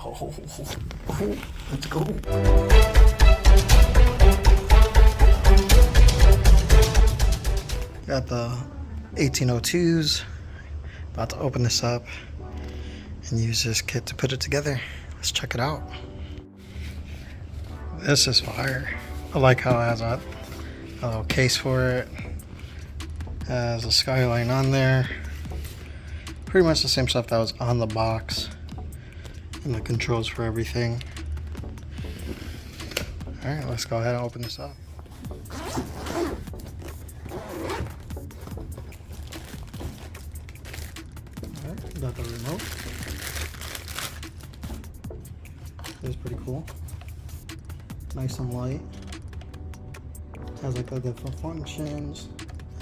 Oh, let's go. Got the 1802s. About to open this up and use this kit to put it together. Let's check it out. This is fire. I like how it has a little case for it. Has a skyline on there. Pretty much the same stuff that was on the box. And the controls for everything. Alright, let's go ahead and open this up. Alright, got the remote. This is pretty cool. Nice and light. Has like the different functions.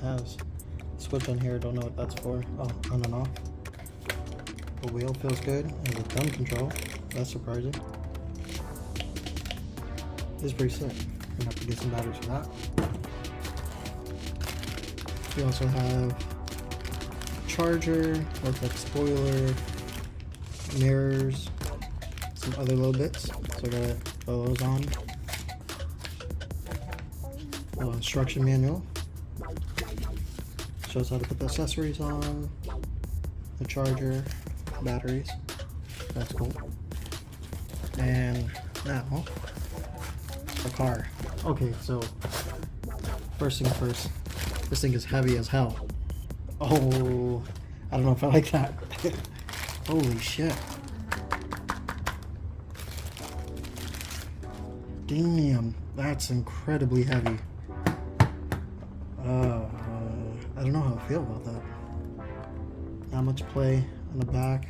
Has a switch on here, don't know what that's for. Oh, on and off. The wheel feels good. Has a thumb control. That's surprising. It's pretty sick. I'm gonna have to get some batteries for that. We also have a charger, looks like a spoiler, mirrors, some other little bits. So I gotta throw those on. Instruction manual. Shows how to put the accessories on, the charger, batteries. That's cool. And now, the car. Okay, so first thing first, this thing is heavy as hell. Oh, I don't know if I like that. Holy shit. Damn, that's incredibly heavy. I don't know how I feel about that. Not much play on the back.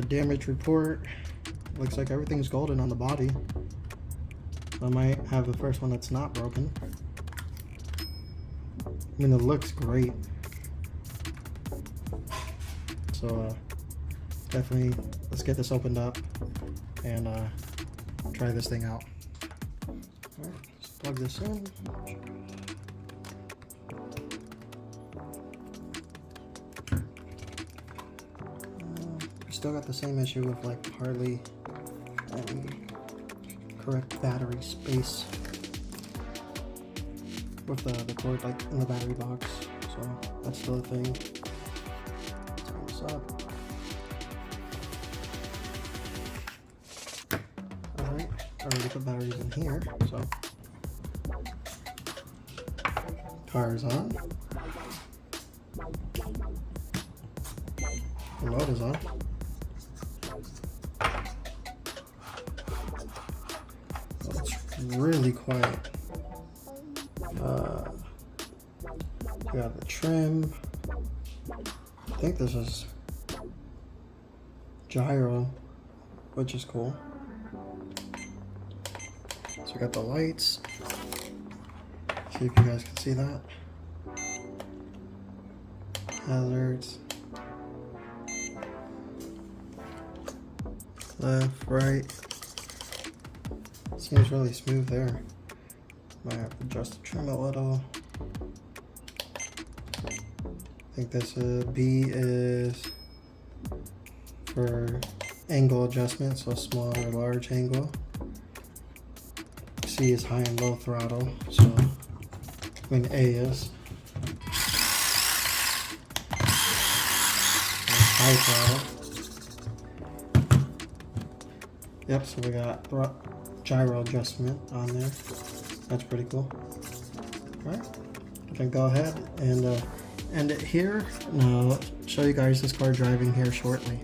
Damage report. Looks like everything's golden on the body. I might have the first one that's not broken. I mean, it looks great. So definitely let's get this opened up and try this thing out. Alright, let's plug this in. Still got the same issue with like hardly correct battery space with the cord like in the battery box, so that's still a thing. Turn this up. Alright, I already put batteries in here, so car is on. The load is on. Really quiet. We got the trim. I think this is gyro, which is cool. So we got the lights. See if you guys can see that. Hazards. Left, right. Seems really smooth there. Might have to adjust the trim a little. I think this B is for angle adjustment, so small or large angle. C is high and low throttle, so A is high throttle. Yep, so we got gyro adjustment on there. That's pretty cool. Alright, I can go ahead and end it here, and I'll show you guys this car driving here shortly.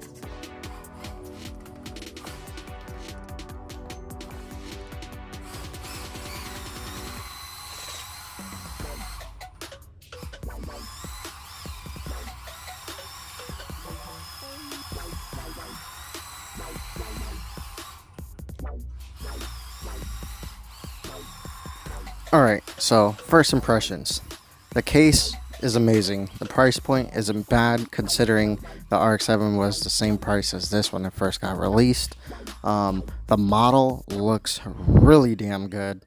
Alright, so first impressions. The case is amazing. The price point isn't bad considering the RX-7 was the same price as this when it first got released. The model looks really damn good.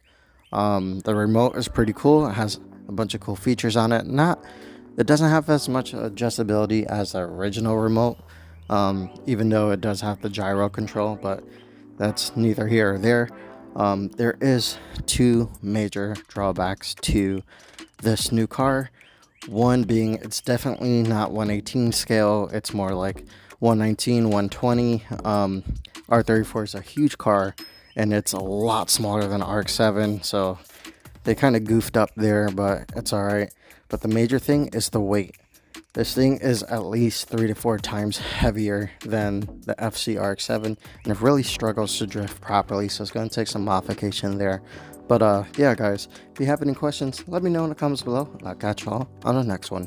The remote is pretty cool. It has a bunch of cool features on it. It doesn't have as much adjustability as the original remote, even though it does have the gyro control, but that's neither here or there. There is two major drawbacks to this new car. One being it's definitely not 118 scale, it's more like 119, 120. R34 is a huge car and it's a lot smaller than RX-7, so they kind of goofed up there, but it's alright. But the major thing is the weight. This thing is at least 3 to 4 times heavier than the FC RX-7, and it really struggles to drift properly, so it's going to take some modification there. But yeah guys, if you have any questions, let me know in the comments below, and I'll catch y'all on the next one.